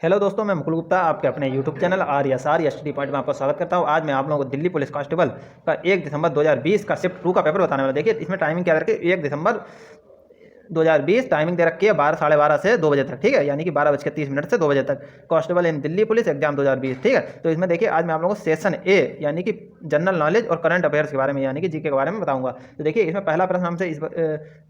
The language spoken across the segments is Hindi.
हेलो दोस्तों, मैं मुकुल गुप्ता आपके अपने YouTube channel are study point में आपका स्वागत करता हूं। आज मैं आप लोगों को दिल्ली पुलिस कांस्टेबल का 1 दिसंबर 2020 का शिफ्ट 2 का पेपर बताने वाला। देखिए इसमें टाइमिंग क्या रखी है, 1 दिसंबर 2020 टाइमिंग दे रखी है 12 साढ़े 12 से 2 बजे तक, ठीक है, यानी कि 12:30 से 2 बजे तक कांस्टेबल इन दिल्ली पुलिस एग्जाम 2020, ठीक है। तो इसमें देखिए आज मैं आप लोगों को सेशन ए यानी कि जनरल नॉलेज और करंट अफेयर्स के बारे में यानी कि जीके के बारे में बताऊंगा। तो देखिए इसमें पहला प्रश्न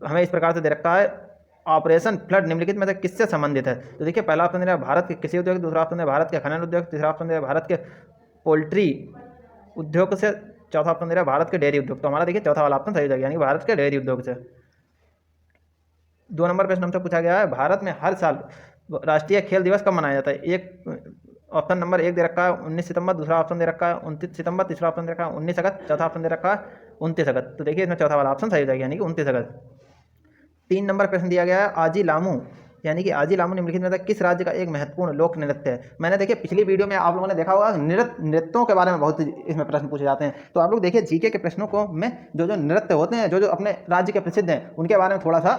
हमें इस प्रकार से दे रखा है, ऑपरेशन फ्लड निम्नलिखित में से किससे संबंधित है। तो देखिए पहला ऑप्शन है भारत के कृषि उद्योग, दूसरा ऑप्शन है भारत के खनन उद्योग, तीसरा ऑप्शन है भारत के पोल्ट्री उद्योग से, चौथा ऑप्शन है भारत के डेयरी उद्योग। तो हमारा देखिए चौथा वाला ऑप्शन सही हो जाएगा, यानी भारत के डेयरी उद्योग से। 2 नंबर प्रश्न हमसे पूछा गया है, भारत में हर साल राष्ट्रीय खेल दिवस कब मनाया जाता है। एक ऑप्शन नंबर 1 दे रखा है 19 सितंबर, दूसरा ऑप्शन दे रखा है 29 सितंबर, तीसरा ऑप्शन दे रखा है 19 अगस्त, चौथा ऑप्शन दे रखा है 29 अगस्त। तो देखिए इसमें चौथा वाला ऑप्शन सही हो जाएगा, यानी कि 29 अगस्त। 3 नंबर प्रश्न दिया गया है, आजी लामू यानी कि आजी लामू निम्नलिखित में से किस राज्य का एक महत्वपूर्ण लोक नृत्य है। मैंने देखिए पिछली वीडियो में आप लोगों ने देखा होगा नृत्यों के बारे में बहुत इसमें प्रश्न पूछे जाते हैं। तो आप लोग देखिए जीके के प्रश्नों को में जो जो नृत्य होते हैं, जो जो अपने राज्य के प्रसिद्ध हैं, उनके बारे में थोड़ा सा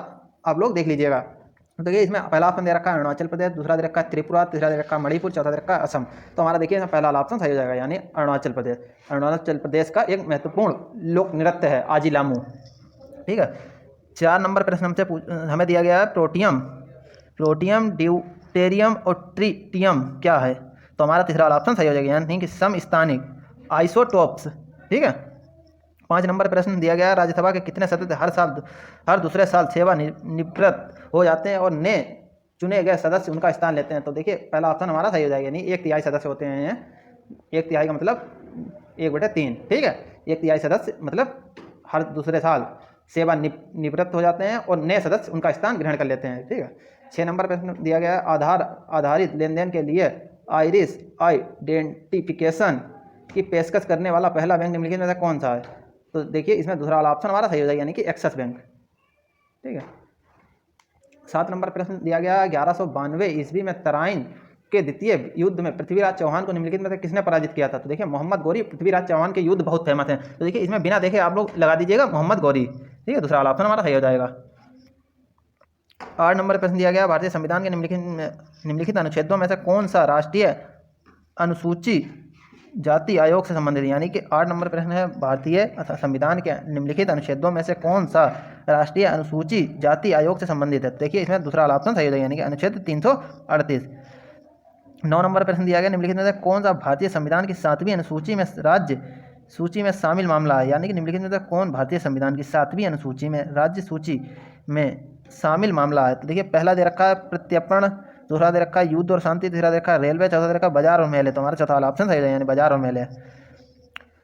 आप लोग देख लीजिएगा। तो देखिए इसमें पहला ऑप्शन दे रखा है अरुणाचल प्रदेश, दूसरा दे रखा है त्रिपुरा, तीसरा दे रखा है मणिपुर, चौथा दे रखा है असम। तो हमारा देखिए इसमें पहला ऑप्शन सही हो जाएगा, यानी अरुणाचल प्रदेश। अरुणाचल प्रदेश का एक महत्वपूर्ण लोक नृत्य है आजी लामू, ठीक है। 4 नंबर प्रश्न हमें दिया गया है, प्रोटियम ड्यूटेरियम और ट्रिटियम क्या है। तो हमारा तीसरा वाला ऑप्शन सही हो जाएगा, यानी कि समस्थानिक आइसोटोप्स, ठीक है। 5 नंबर प्रश्न दिया गया है, राज्यसभा के कितने सदस्य हर दूसरे साल सेवानिवृत्त हो जाते हैं और नए चुने गए सदस्य उनका स्थान लेते हैं। तो देखिए पहला ऑप्शन हमारा सही हो जाएगा, यानी 1/3 सदस्य होते हैं। 1/3 का मतलब 1/3, ठीक है। 1/3 सदस्य मतलब हर दूसरे साल सेवानिवृत्त हो जाते हैं और नए सदस्य उनका स्थान ग्रहण कर लेते हैं, ठीक है। 6 नंबर प्रश्न दिया गया है, आधार आधारित लेन देन के लिए आइरिस आइडेंटिफिकेशन की पेशकश करने वाला पहला बैंक निम्नलिखित में से कौन सा है। तो देखिए इसमें दूसरा वाला ऑप्शन हमारा सही हो जाएगा, यानी कि एक्सिस बैंक, ठीक है। 7 नंबर प्रश्न दिया गया, 1192 ईस्वी में तराइन के द्वितीय युद्ध में पृथ्वीराज चौहान को निम्नलिखित में से किसने पराजित किया था। तो देखिए मोहम्मद गौरी पृथ्वीराज चौहान के युद्ध बहुत फेमस है। तो देखिए इसमें बिना देखे आप लोग लगा दीजिएगा मोहम्मद गौरी, ठीक है। दूसरा वाला ऑप्शन हमारा सही हो जाएगा। 8 नंबर प्रश्न दिया गया, भारतीय संविधान के निम्नलिखित अनुच्छेदों में से कौन सा राष्ट्रीय अनुसूची जाति आयोग से संबंधित, यानी कि 8 नंबर प्रश्न है, भारतीय संविधान के निम्नलिखित अनुच्छेदों में से कौन सा राष्ट्रीय अनुसूची जाति आयोग से संबंधित है। देखिए इसमें दूसरा वाला ऑप्शन सही हो जाएगा, यानी कि अनुच्छेद 338। 9 नंबर प्रश्न दिया गया, निम्नलिखित में से कौन सा भारतीय संविधान की 7वीं अनुसूची में राज्य सूची में शामिल मामला है, यानी कि निम्नलिखित में से कौन भारतीय संविधान की 7वीं अनुसूची में राज्य सूची में शामिल मामला है। तो देखिए पहला दे रखा है प्रत्यर्पण, दूसरा दे रखा है युद्ध और शांति, तीसरा दे रखा है रेलवे, चौथा दे रखा है बाजार और मेले। तो हमारा चौथा वाला ऑप्शन सही है, यानी बाजार और मेले।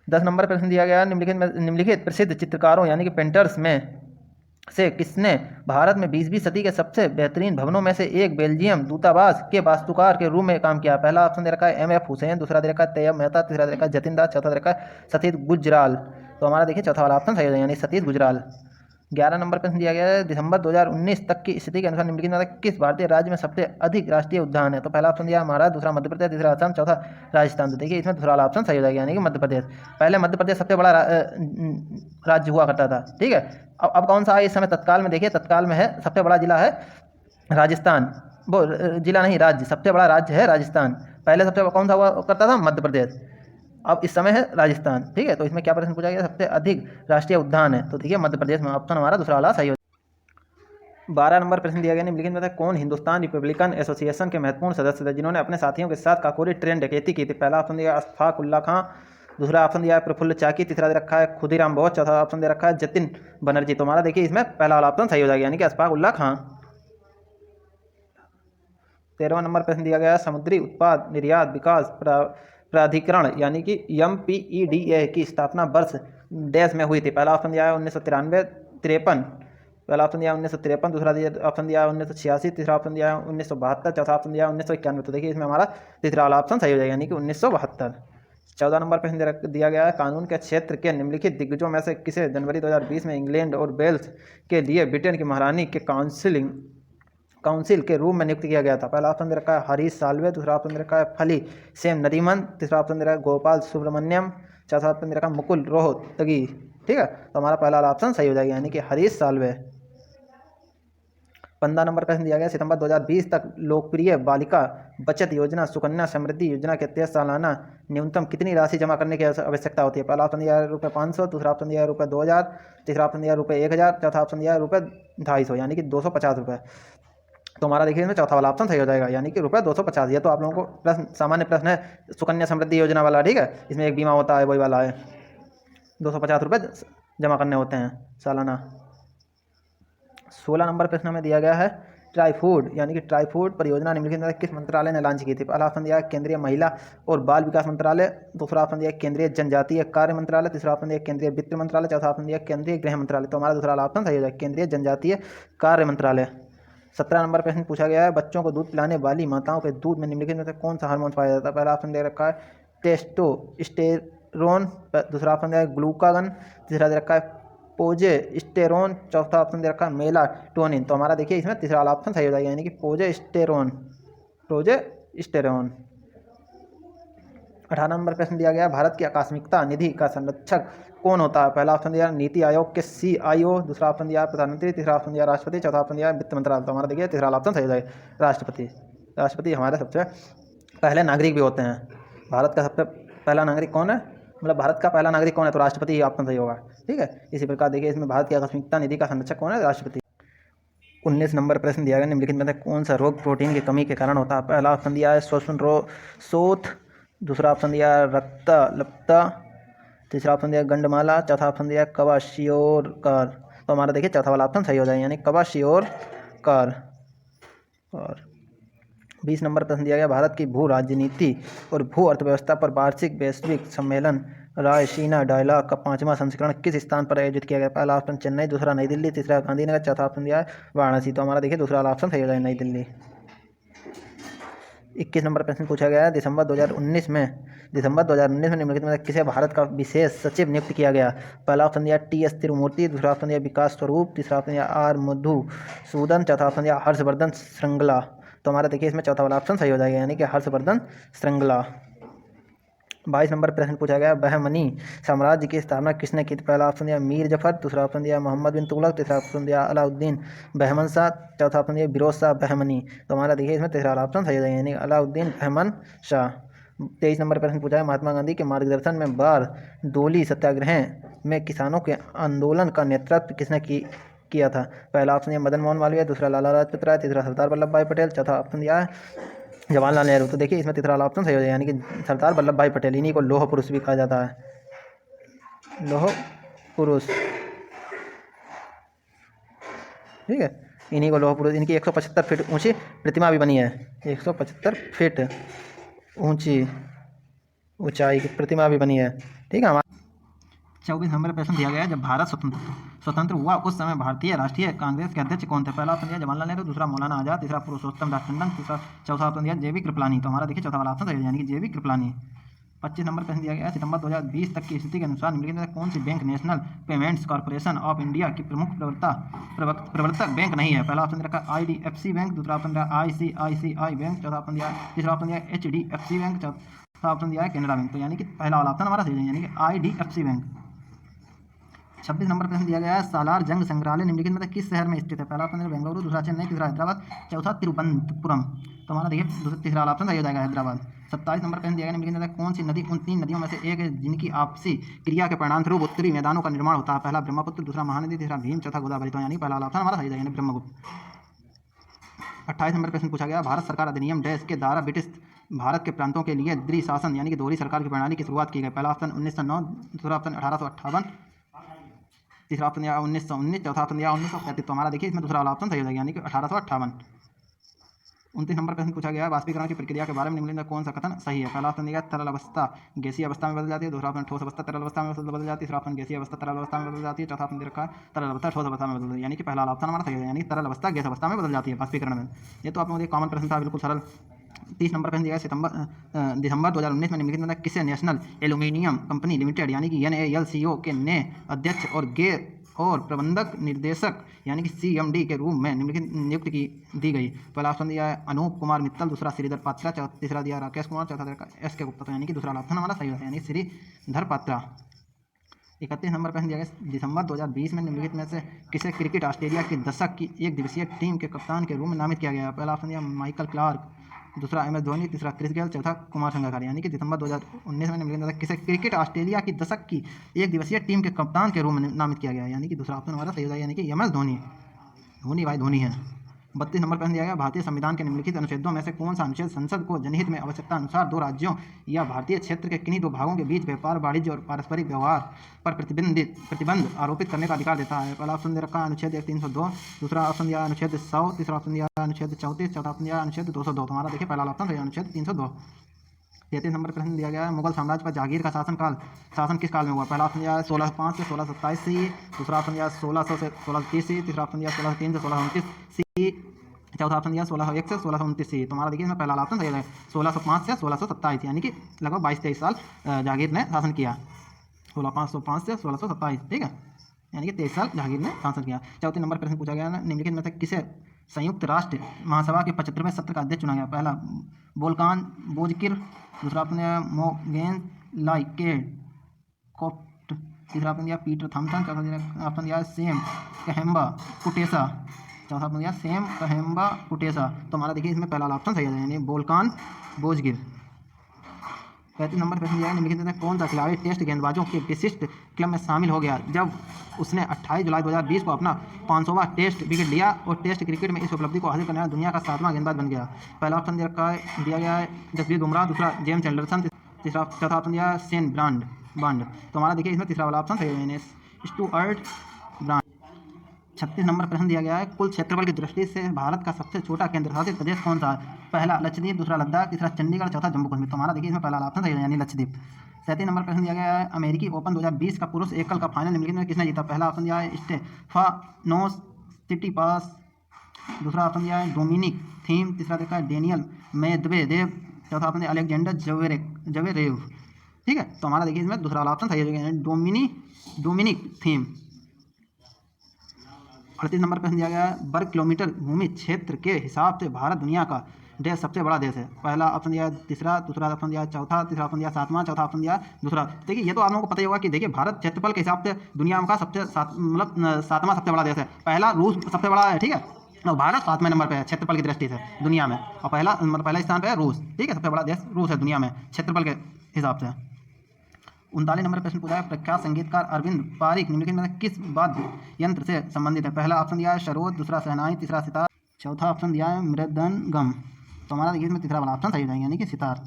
10 नंबर प्रश्न दिया गया, निम्नलिखित प्रसिद्ध चित्रकारों यानी कि पेंटर्स में से किसने भारत में 20वीं सदी के सबसे बेहतरीन भवनों में से एक बेल्जियम दूतावास के वास्तुकार के रूप में काम किया। पहला ऑप्शन दे रखा है M.F. हुसैन, दूसरा दे रखा है तैयब मेहता, तीसरा दे रखा है जतिन दास, चौथा दे रखा है सतीश गुजराल। तो हमारा देखिए चौथा वाला ऑप्शन सही हो जाएगा, यानी सतीश गुजराल। 11 नंबर प्रश्न दिया गया है, दिसंबर 2019 तक की स्थिति के अनुसार निम्नलिखित में से किस भारतीय राज्य में सबसे अधिक राष्ट्रीय उद्यान है। तो पहला ऑप्शन दिया हमारा, दूसरा मध्य प्रदेश, तीसरा असम, चौथा राजस्थान। तो देखिए इसमें दूसरा वाला ऑप्शन सही हो जाएगा, यानी कि मध्य प्रदेश। पहले मध्य प्रदेश सबसे बड़ा राज्य हुआ करता था, ठीक है। अब कौन सा है इस समय तत्काल में, देखिए तत्काल में है, सबसे बड़ा जिला है राजस्थान, वो जिला नहीं राज्य, सबसे बड़ा राज्य है राजस्थान। पहले सबसे कौन सा हुआ करता था, मध्य प्रदेश, अब इस समय है राजस्थान, ठीक है। तो इसमें क्या प्रश्न पूछा गया, सबसे अधिक राष्ट्रीय उद्यान है। तो देखिए मध्य प्रदेश में ऑप्शन हमारा दूसरा वाला सही हो। 12 नंबर प्रश्न दिया गया, निम्नलिखित में से कौन हिंदुस्तान रिपब्लिकन एसोसिएशन के महत्वपूर्ण सदस्य थे जिन्होंने अपने साथियों के साथ काकोरी ट्रेन डकैती की थी। पहला ऑप्शन दिया अशफाक उल्ला खां, दूसरा ऑप्शन दिया है प्रफुल्ल चाकी, तीसरा दे रखा है खुदीराम बोस, चौथा ऑप्शन दे रखा है जतिन बनर्जी। तो हमारा देखिए इसमें पहला वाला ऑप्शन सही हो जाएगा, यानी कि अशफाक उल्ला खां। 13वां नंबर प्रश्न दिया गया, समुद्री उत्पाद निर्यात विकास प्राधिकरण यानी कि MPEDA की स्थापना वर्ष डैश में हुई थी। पहला ऑप्शन दिया है 1993, पहला ऑप्शन दिया 1953, दूसरा ऑप्शन दिया 1986, तीसरा ऑप्शन दिया 1972, चौथा ऑप्शन दिया 1991। तो देखिए इसमें हमारा तीसरा वाला ऑप्शन सही हो जाएगा, यानी कि 1972। 14 नंबर प्रश्न दिया गया है, कानून के क्षेत्र के निम्नलिखित दिग्गजों में से किसे जनवरी 2020 में इंग्लैंड और वेल्स के लिए ब्रिटेन की महारानी के काउंसिल के रूप में नियुक्त किया गया था। पहला ऑप्शन दे रखा है हरीश साल्वे, दूसरा ऑप्शन दे रखा है फली सेम नरीमन, तीसरा ऑप्शन दे रखा है गोपाल सुब्रमण्यम, चौथा ऑप्शन दे रखा है मुकुल रोहतगी, ठीक है। तो हमारा पहला वाला ऑप्शन सही हो जाएगा, यानी कि हरीश साल्वे। 15 नंबर प्रश्न दिया गया, सितंबर 2020 तक लोकप्रिय बालिका बचत योजना सुकन्या समृद्धि योजना के तहत सालाना न्यूनतम कितनी राशि जमा करने की आवश्यकता होती है? पहला ऑप्शन दिया है ₹500, दूसरा ऑप्शन दिया है ₹2000, तीसरा ऑप्शन दिया है ₹1000, चौथा ऑप्शन दिया है ₹250 यानी कि ₹250। तो हमारा देखिए इसमें चौथा वाला ऑप्शन सही हो जाएगा, यानी कि ₹250। ये तो आप लोगों को प्रश्न सामान्य प्रश्न है सुकन्या समृद्धि योजना वाला, ठीक है। इसमें एक बीमा होता है, वही वाला है। ₹250 जमा करने होते हैं सालाना। 16 नंबर प्रश्न में दिया गया है, ट्राईफूड यानी कि ट्राईफूड परियोजना निम्नलिखित में से किस मंत्रालय ने लॉन्च की थी? पहला ऑप्शन दिया है केंद्रीय महिला और बाल विकास मंत्रालय, दूसरा ऑप्शन दिया है केंद्रीय जनजातीय कार्य मंत्रालय, तीसरा ऑप्शन दिया है केंद्रीय वित्त मंत्रालय, चौथा ऑप्शन दिया है केंद्रीय गृह मंत्रालय। तो हमारा दूसरा वाला ऑप्शन सही हो जाएगा, केंद्रीय जनजातीय कार्य मंत्रालय। 17 नंबर प्रश्न पूछा गया है, बच्चों को दूध पिलाने वाली माताओं के दूध में निम्नलिखित में से कौन सा हार्मोन पाया जाता है? पहला ऑप्शन दे रखा है टेस्टोस्टेरोन, दूसरा ऑप्शन दिया है ग्लूकागन, तीसरा दे रखा है प्रोजेस्टेरोन, चौथा ऑप्शन दे रखा है मेलाटोनिन। तो हमारा देखिए इसमें तीसरा वाला ऑप्शन सही हो जाएगा, यानी कि प्रोजेस्टेरोन। 18 नंबर प्रश्न दिया गया, भारत की आकस्मिकता निधि का संरक्षक कौन होता है? पहला ऑप्शन दिया नीति आयोग के CIO, दूसरा ऑप्शन दिया प्रधानमंत्री, तीसरा ऑप्शन दिया राष्ट्रपति, चौथा ऑप्शन दिया वित्त मंत्रालय। तो हमारा देखिए तीसरा ऑप्शन सही हो जाएगा, राष्ट्रपति। राष्ट्रपति हमारे सबसे पहले नागरिक भी होते हैं। भारत का सबसे पहला नागरिक कौन है, मतलब भारत का पहला नागरिक कौन है? तो राष्ट्रपति ही ऑप्शन सही होगा, ठीक है। इसी प्रकार देखिए इसमें भारत की आकस्मिकता निधि का संरक्षक कौन है? राष्ट्रपति। 19 नंबर प्रश्न दिया गया, निम्नलिखित में से कौन सा रोग प्रोटीन की कमी के कारण होता है? पहला ऑप्शन दिया है श्वसन रोग शोथ, दूसरा ऑप्शन दिया है रक्तल्पता, तीसरा ऑप्शन दिया है गंडमाला, चौथा ऑप्शन दिया है क्वाशियोरकर। तो हमारा देखिए चौथा वाला ऑप्शन सही हो जाएगा, यानी क्वाशियोरकर। और 20 नंबर प्रश्न दिया गया, भारत की भू राजनीति और भू अर्थव्यवस्था पर वार्षिक वैश्विक सम्मेलन रायसीना डायलॉग का 5वां संस्करण किस स्थान पर आयोजित किया गया? पहला ऑप्शन चेन्नई, दूसरा नई दिल्ली, तीसरा गांधीनगर, चौथा ऑप्शन दिया है वाराणसी। तो हमारा देखिए दूसरा वाला ऑप्शन सही हो जाएगा, नई दिल्ली। 21 नंबर प्रश्न पूछा गया है, दिसंबर 2019 में निम्नलिखित में किसे भारत का विशेष सचिव नियुक्त किया गया? पहला ऑप्शन दिया TS तिरुमूर्ति, दूसरा ऑप्शन दिया विकास स्वरूप, तीसरा ऑप्शन दिया R मधुसूदन, चौथा ऑप्शन दिया हर्षवर्धन श्रृंगला। तो हमारा देखिए इसमें चौथा वाला ऑप्शन सही हो जाएगा, यानी कि हर्षवर्धन श्रृंगला। 22 नंबर प्रश्न पूछा गया, बहमनी साम्राज्य की स्थापना किसने की थी? पहला ऑप्शन दिया मीर जफर, दूसरा ऑप्शन दिया मोहम्मद बिन तुगलक, तीसरा ऑप्शन दिया अलाउद्दीन बहमन शाह, चौथा ऑप्शन दिया फिरोज शाह बहमनी। तो हमारा देखिए इसमें तीसरा वाला ऑप्शन सही हो जाएगा, यानी अलाउद्दीन बहमन शाह। 23 नंबर प्रश्न पूछा है, महात्मा गांधी के मार्गदर्शन में बारडोली सत्याग्रह में किसानों के आंदोलन का नेतृत्व किसने किया था? पहला ऑप्शन दिया मदन मोहन मालवीय, दूसरा लाला लाजपत राय, तीसरा सरदार वल्लभ भाई पटेल, चौथा ऑप्शन दिया है जवाहरलाल नेहरू। तो देखिए इसमें तीसरा वाला ऑप्शन सही हो जाएगा, यानी कि सरदार वल्लभ भाई पटेल। इन्हीं को लौह पुरुष भी कहा जाता है, लौह पुरुष, ठीक है। इन्हीं को लौह पुरुष, इनकी 175 फीट ऊंची प्रतिमा भी बनी है, 175 फीट ऊंचाई की प्रतिमा भी बनी है, ठीक है। 24 नंबर प्रश्न दिया गया है, जब भारत स्वतंत्र हुआ उस समय भारतीय राष्ट्रीय कांग्रेस के अध्यक्ष कौन थे? पहला ऑप्शन दिया जवाहरलाल नेहरू, दूसरा मौलाना आजाद, तीसरा पुरुषोत्तम दास टंडन, चौथा ऑप्शन दिया JV कृपलानी। तो हमारा देखिए चौथा वाला ऑप्शन सही है, यानी कि JV कृपलानी। 25 नंबर प्रश्न दिया गया है, सितंबर 2020 तक की स्थिति के अनुसार निम्नलिखित में कौन सी bank National Payments Corporation of India की प्रमुख प्रवर्तक बैंक नहीं है? पहला ऑप्शन रखा IDFC बैंक, दूसरा ऑप्शन दिया ICICI बैंक, चौथा ऑप्शन दिया, तीसरा ऑप्शन दिया HDFC बैंक, चौथा ऑप्शन दिया है कैनरा बैंक। तो यानी कि पहला वाला ऑप्शन हमारा सही है, यानी कि IDFC बैंक। 26 नंबर प्रश्न दिया गया है, सालार जंग संग्रहालय निम्नलिखित में किस शहर में स्थित है? पहला ऑप्शन बेंगलुरु, दूसरा चेन्नई, तीसरा हैदराबाद, चौथा तिरुवनंतपुरम। तो हमारा देखिए तीसरा वाला ऑप्शन सही हो जाएगा, हैदराबाद। 27 नंबर प्रश्न दिया गया, निम्नलिखित में कौन सी नदी उन 3 नदियों में से एक है जिनकी आपसी क्रिया के परिणामस्वरूप उत्तरी मैदानों का निर्माण होता है? पहला ब्रह्मपुत्र, दूसरा महानदी, तीसरा भीम, चौथा गोदावरी। तो यानी पहला वाला ऑप्शन हमारा सही जाएगा, ब्रह्मपुत्र। 28 नंबर प्रश्न पूछा गया, भारत सरकार अधिनियम डैश के द्वारा ब्रिटिश भारत के प्रांतों के लिए द्विशासन यानी कि दोहरी सरकार की प्रणाली की शुरुआत की गई? पहला ऑप्शन 1909, दूसरा ऑप्शन 1858, तीसरा ऑप्शन दिया 1919, चौथा ऑप्शन दिया 1935। तो हमारा देखिए इसमें दूसरा वाला ऑप्शन सही हो जाएगा, यानी कि 1858। 29 नंबर प्रश्न पूछा गया, वाष्पीकरण की प्रक्रिया के बारे में निम्नलिखित में कौन सा कथन सही है? पहला ऑप्शन दिया तरल अवस्था गैसीय अवस्था में बदल जाती है, दूसरा ऑप्शन ठोस अवस्था तरल अवस्था में बदल जाती है, तीसरा ऑप्शन गैसीय अवस्था तरल अवस्था में बदल जाती है, चौथा ऑप्शन दे रखा है तरल अवस्था ठोस अवस्था में बदल जाती है, यानी कि पहला ऑप्शन हमारा सही है, यानी तरल अवस्था गैस अवस्था में बदल जाती है वाष्पीकरण में। ये तो आप लोगों को कॉमन प्रश्न था, बिल्कुल सरल। 30 नंबर प्रश्न दिया, दिसंबर 2019 में निम्नलिखित में किसे नेशनल एल्यूमिनियम कंपनी लिमिटेड यानी कि NALCO के नए अध्यक्ष और प्रबंधक निर्देशक यानी कि CMD के रूप में निम्नलिखित नियुक्त दी गई? पहला ऑप्शन दिया है अनूप कुमार मित्तल, दूसरा श्रीधर पात्रा, तीसरा दिया राकेश कुमार, चौथा दिया SK गुप्ता। तो यानी कि दूसरा ऑप्शन हमारा सही है, यानी श्रीधर पात्रा। 31 नंबर प्रश्न दिया गया दिसंबर 2020 में निम्नलिखित में से किसे क्रिकेट ऑस्ट्रेलिया के दशक की एक दिवसीय टीम के कप्तान के रूप में नामित किया गया? पहला ऑप्शन दिया माइकल क्लार्क, दूसरा MS धोनी, तीसरा क्रिस गेल, चौथा कुमार संगकारा। यानी कि दिसंबर 2019 में निम्नलिखित में से किसे क्रिकेट ऑस्ट्रेलिया की दशक की एक दिवसीय टीम के कप्तान के रूप में नामित किया गया? यानी कि दूसरा ऑप्शन हमारा सही हो जाएगा, यानी कि MS धोनी। धोनी भाई धोनी है। 32 नंबर प्रश्न दिया गया भारतीय संविधान के निम्नलिखित अनुच्छेदों में से कौन सा अनुच्छेद संसद को जनहित में आवश्यकता अनुसार दो राज्यों या भारतीय क्षेत्र के किन्हीं दो भागों के बीच व्यापार, वाणिज्य और पारस्परिक व्यवहार पर प्रतिबंध आरोपित करने का अधिकार देता है? पहला ऑप्शन दे रखा है अनुच्छेद 302, दूसरा ऑप्शन दिया अनुच्छेद 100, तीसरा ऑप्शन दिया अनुच्छेद 34, चौथा ऑप्शन दिया अनुच्छेद 202। हमारा देखिए पहला ऑप्शन है अनुच्छेद 302। 33 नंबर प्रश्न दिया गया है मुगल साम्राज्य पर जहांगीर का शासन किस काल में हुआ? पहला ऑप्शन दिया है 1605 से 1627 सी, दूसरा ऑप्शन दिया 1600 से 1630 सी, तीसरा ऑप्शन दिया 1603 से 1629 सी, चौथा ऑप्शन दिया 1601 से 1629 सी। तो हमारा देखिए इसमें पहला ऑप्शन सही है 1605 से 1627, यानी कि लगभग 22-23 साल जहांगीर ने शासन किया। 1605 से 1627, ठीक है, यानी कि 23 साल जहांगीर ने शासन किया। 34 नंबर प्रश्न पूछा गया निम्नलिखित में से किसे संयुक्त राष्ट्र महासभा के 75वें सत्र का अध्यक्ष चुना गया? पहला वोल्कान बोजकिर, दूसरा ऑप्शन दिया मोगेन लाइकेड कोप्ट, तीसरा ऑप्शन दिया पीटर थॉमसन, चौथा ऑप्शन दिया सेम कहेम्बा कुटेसा, चौथा ऑप्शन दिया सेम कहेम्बा कुटेसा। तो हमारा देखिए इसमें पहला ऑप्शन सही है, यानी वोल्कान बोजगिर। 35 नंबर प्रश्न दिया है निम्नलिखित में कौन सा खिलाड़ी टेस्ट गेंदबाजों के विशिष्ट क्लब में शामिल हो गया जब उसने 28 जुलाई 2020 को अपना 500वां टेस्ट विकेट लिया और टेस्ट क्रिकेट में इस उपलब्धि को हासिल करने वाला दुनिया का 7वां गेंदबाज बन गया? पहला ऑप्शन दिया गया है जसप्रीत बुमराह, दूसरा जेम्स एंडरसन, तीसरा चौथा ऑप्शन दिया शेन बॉन्ड। तो हमारा देखिए इसमें तीसरा वाला ऑप्शन सही है, स्टुअर्ट ब्रांड। 36 नंबर प्रश्न दिया गया है कुल क्षेत्रफल की दृष्टि से भारत का सबसे छोटा केंद्र शासित प्रदेश कौन सा है? पहला लक्षद्वीप, दूसरा लद्दाख, तीसरा चंडीगढ़, चौथा जम्मू कश्मीर। तो हमारा देखिए इसमें पहला ऑप्शन सही है, यानी लक्षद्वीप। 37 नंबर प्रश्न दिया गया है अमेरिकी ओपन 2020 का पुरुष एकल का फाइनल निम्नलिखित में किसने जीता? पहला ऑप्शन दिया है स्टेफानोस सिटीपास, दूसरा ऑप्शन दिया है डोमिनिक थीम, तीसरा देखा है डेनियल मेदवेदेव, चौथा ऑप्शन दिया अलेक्जेंडर जवेरेव, ठीक है। तो हमारा देखिए इसमें दूसरा वाला ऑप्शन सही है, डोमिनिक थीम। 38 नंबर प्रश्न दिया गया है वर्ग किलोमीटर भूमि क्षेत्र के हिसाब से भारत दुनिया का देश सबसे बड़ा देश है? पहला ऑप्शन दिया तीसरा, दूसरा ऑप्शन दिया चौथा, तीसरा ऑप्शन दिया सातवां, चौथा ऑप्शन दिया दूसरा। देखिए ये तो आप लोगों को पता ही होगा कि देखिए भारत क्षेत्रफल के हिसाब से दुनिया का सातवां सबसे बड़ा देश है। पहला रूस सबसे बड़ा है, ठीक है, और भारत 7वें नंबर पे है क्षेत्रफल की दृष्टि से दुनिया में, और पहला स्थान पे है रूस, ठीक है, सबसे बड़ा देश रूस है दुनिया में क्षेत्रफल के हिसाब से। 39 नंबर प्रश्न पूछा है प्रख्यात संगीतकार अरविंद पारिक निम्नलिखित में किस वाद्य यंत्र से संबंधित है? पहला ऑप्शन दिया है सरोद, दूसरा शहनाई, तीसरा सितार, चौथा ऑप्शन दिया है मृदंगम। तो हमारा देखिए इसमें तीसरा वाला ऑप्शन सही हो जाएगा, यानी कि सितार।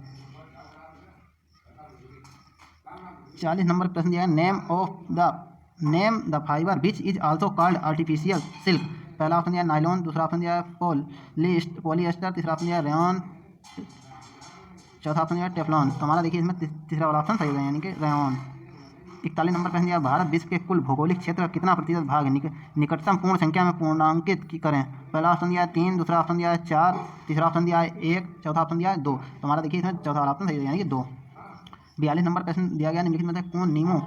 40 नंबर प्रश्न दिया है name the fibre which is also called artificial silk. पहला ऑप्शन दिया नायलॉन, दूसरा ऑप्शन दिया पॉलिएस्टर, तीसरा ऑप्शन दिया रेयॉन, चौथा ऑप्शन दिया टेफ्लॉन। तो हमारा देखिए इसमें तीसरा वाला ऑप्शन सही हो जाएगा, यानी कि रेयॉन। 41 नंबर प्रश्न दिया भारत विश्व के कुल भौगोलिक क्षेत्र का कितना प्रतिशत भाग है निकटतम पूर्ण संख्या में पूर्णांकित करें? पहला ऑप्शन दिया है 3, दूसरा ऑप्शन दिया है 4, तीसरा ऑप्शन दिया है 1, चौथा ऑप्शन दिया है 2। तो हमारा देखिए इसमें चौथा वाला ऑप्शन सही हो जाएगा, यानी कि 2। 42 नंबर प्रश्न दिया गया निम्नलिखित में से कौन नियमों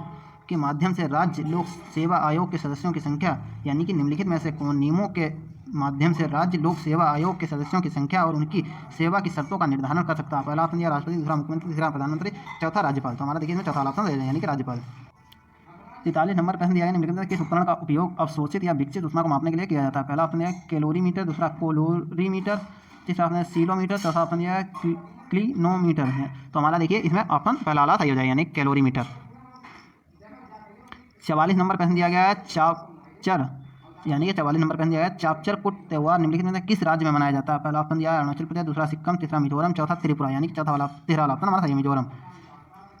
के माध्यम से राज्य लोक सेवा आयोग के सदस्यों की संख्या, यानी कि निम्नलिखित में से कौन नियमों के माध्यम से राज्य लोक सेवा आयोग के सदस्यों की संख्या और उनकी सेवा की शर्तों का निर्धारण कर सकता है? पहला ऑप्शन दिया राष्ट्रपति, दूसरा मुख्यमंत्री, तीसरा प्रधानमंत्री, चौथा राज्यपाल। तो हमारा देखिए इसमें चौथा ऑप्शन सही है, यानी कि राज्यपाल। 43 नंबर प्रश्न दिया गया निम्नलिखित में किस उपकरण का उपयोग अवशोषित या विकसित ऊष्मा को मापने के लिए किया जाता है? पहला ऑप्शन दिया कैलोरीमीटर, दूसरा कोलोरीमीटर, तीसरा ऑप्शन है सीलोमीटर, चौथा ऑप्शन दिया क्लिनोमीटर है। तो हमारा देखिए इसमें ऑप्शन पहला वाला सही हो जाएगा, यानी कैलोरीमीटर। 44 नंबर प्रश्न दिया गया है चापचर, यानी कि 44 नंबर प्रश्न दिया है चापचर कुट त्यौहार निम्नलिखित में किस राज्य में मनाया जाता है? पहला ऑप्शन दिया है अरुणाचल प्रदेश, दूसरा सिक्किम, तीसरा मिजोरम, चौथा त्रिपुरा, यानी कि तीसरा वाला ऑप्शन हमारा सही मिजोरम।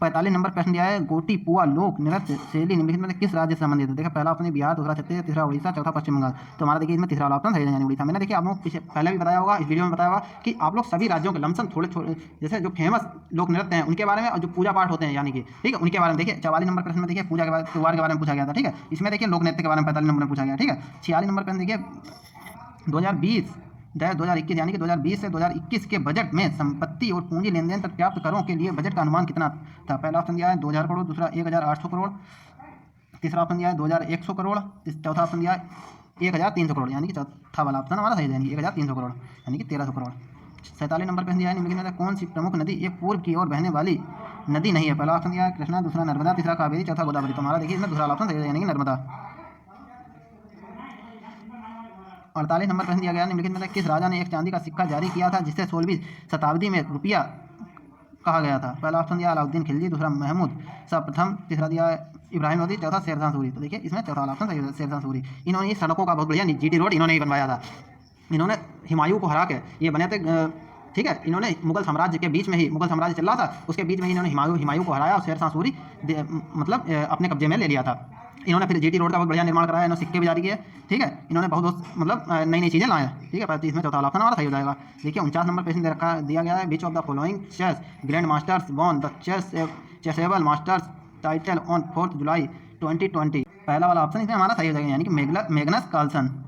45 नंबर प्रश्न दिया है गोटी पुआ लोक नृत्य शैली निम्नलिखित में किस राज्य से संबंधित है? देखिए पहला ऑप्शन बिहार, दूसरा छत्तीसगढ़, तीसरा उड़ीसा, चौथा पश्चिम बंगाल। तो हमारा देखिए इसमें तीसरा वाला ऑप्शन सही है, यानी उड़ीसा। मैंने देखिए आप लोग पहले भी बताया होगा, इस वीडियो में बताया होगा कि आप लोग सभी राज्यों के लमसम थोड़े जैसे जो फेमस लोक नृत्य हैं उनके बारे में और जो पूजा पाठ होते हैं यानी कि ठीक है उनके बारे में देखिए 44 नंबर प्रश्न में देखिए पूजा के बारे त्योहार के बारे में पूछा गया था, ठीक है। इसमें देखिए लोक नृत्य के बारे में 45 नंबर में पूछा गया, ठीक है। 46 नंबर प्रश्न देखिए 2020 यानी कि 2020 से 2021 के बजट में संपत्ति और पूंजी लेन देन पर प्राप्त करों के लिए बजट का अनुमान कितना था? पहला ऑप्शन दिया है 2000 करोड़, दूसरा 1800 करोड़, तीसरा ऑप्शन दिया है 2100 करोड़, चौथा ऑप्शन दिया है 1300 करोड़, यानी कि चौथा वाला ऑप्शन हमारा सही है, यानी 1300 करोड़, यानी कि 1300 करोड़। 47 नंबर प्रश्न दिया है निम्नलिखित में से कौन सी प्रमुख नदी एक पूर्व की ओर बहने वाली नदी नहीं है? पहला ऑप्शन दिया है कृष्णा, दूसरा नर्मदा, तीसरा कावेरी, चौथा गोदावरी। तो हमारा देखिए इसमें दूसरा ऑप्शन सही है, यानी कि नर्मदा। 48 नंबर प्रश्न दिया गया निम्नलिखित में से किस राजा ने एक चांदी का सिक्का जारी किया था जिसे 16वीं शताब्दी में रुपया कहा गया था? पहला ऑप्शन दिया अलाउद्दीन खिलजी, दूसरा महमूद शाह प्रथम, तीसरा दिया इब्राहिम लोदी, चौथा शेरशाह सूरी। तो देखिए इसमें चौथा ऑप्शन सही है, शेरशाह सूरी। इन्होंने इस सड़कों का बहुत बढ़िया जीटी रोड इन्होंने ही बनवाया था। इन्होंने हुमायूं को हरा के ये बने थे, ठीक है। इन्होंने मुगल साम्राज्य के बीच में ही, मुगल साम्राज्य चल रहा था उसके बीच में ही इन्होंने हुमायूं को हराया और शेरशाह सूरी मतलब अपने कब्जे में ले लिया था। इन्होंने फिर जीटी रोड का बहुत बढ़िया निर्माण कराया, इन्होंने सिक्के भी जारी किए, ठीक है। इन्होंने बहुत मतलब नई नई चीज़ें लाए, ठीक है। पर इसमें चौथा ऑप्शन हमारा सही हो जाएगा। देखिए 49 नंबर प्रश्न दिया गया है which of the following chess grand masters won the Chessable Masters title on 4 July 2020? पहला वाला ऑप्शन इसमें हमारा सही हो जाएगा, यानी कि मैग्नस कार्लसन।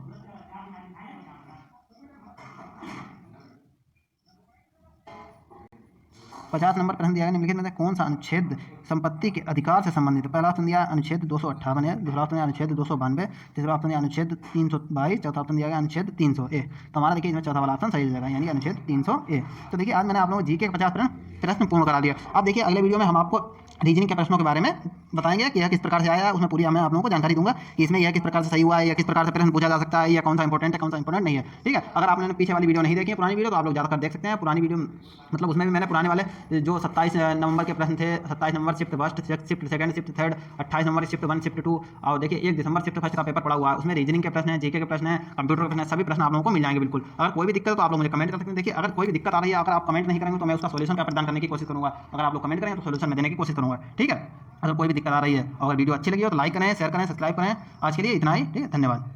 50 नंबर प्रश्न दिया है निम्नलिखित में से कौन सा अनुच्छेद संपत्ति के अधिकार से संबंधित है? पहला ऑप्शन दिया अनुच्छेद 258 है, दूसरा ऑप्शन दिया अनुच्छेद 292, तीसरा ऑप्शन दिया अनुच्छेद 322, चौथा ऑप्शन दिया गया अनुच्छेद 300A। तो हमारा देखिए इसमें चौथा वाला ऑप्शन सही हो जाएगा, यानी अनुच्छेद 300A। तो देखिए आज मैंने आप लोगों को जीके के 50 प्रश्न पूर्ण करा दिया। अब देखिए अगले वीडियो में हम आपको रीजनिंग के प्रश्नों के बारे में बताएंगे कि यह किस प्रकार से आया है, उसमें पूरी मैं आप लोगों को जानकारी दूंगा कि इसमें यह किस प्रकार से सही हुआ है या किस प्रकार से प्रश्न पूछा जा सकता है या कौन सा इंपॉर्टेंट है कौन सा इंपॉर्टेंट नहीं है, ठीक है। अगर आपने पीछे वाली वीडियो नहीं देखी है पुरानी वीडियो तो आप लोग ज़्यादातर देख सकते हैं। पुरानी वीडियो मतलब उसमें भी मैंने पुराने वाले जो 27 नवंबर के प्रश्न थे, 27 number shift first, shift second, shift third, 28 number shift 1, shift 2 और देखिए 1 दिसंबर शिफ्ट फर्स्ट का पेपर पड़ा हुआ है। उसमें रीजनिंग के प्रश्न है, जीके के प्रश्न है, कंप्यूटर के प्रश्न है, सभी प्रश्न आप लोगों को मिल जाएंगे बिल्कुल। अगर कोई भी दिक्कत है तो आप लोग मुझे कमेंट कर सकते हैं। देखिए अगर कोई भी दिक्कत आ रही है, अगर आप कमेंट नहीं करेंगे तो मैं उसका सोल्यूशन पेपर प्रदान करने की कोशिश करूँगा। अगर आप लोग कमेंट करेंगे तो सोल्यूशन में देने की कोशिश करूँगा, ठीक है। अगर कोई भी दिक्कत आ रही है, अगर वीडियो अच्छी लगी हो तो लाइक करें, शेयर करें, सब्सक्राइब करें। आज के लिए इतना ही, ठीक है, धन्यवाद।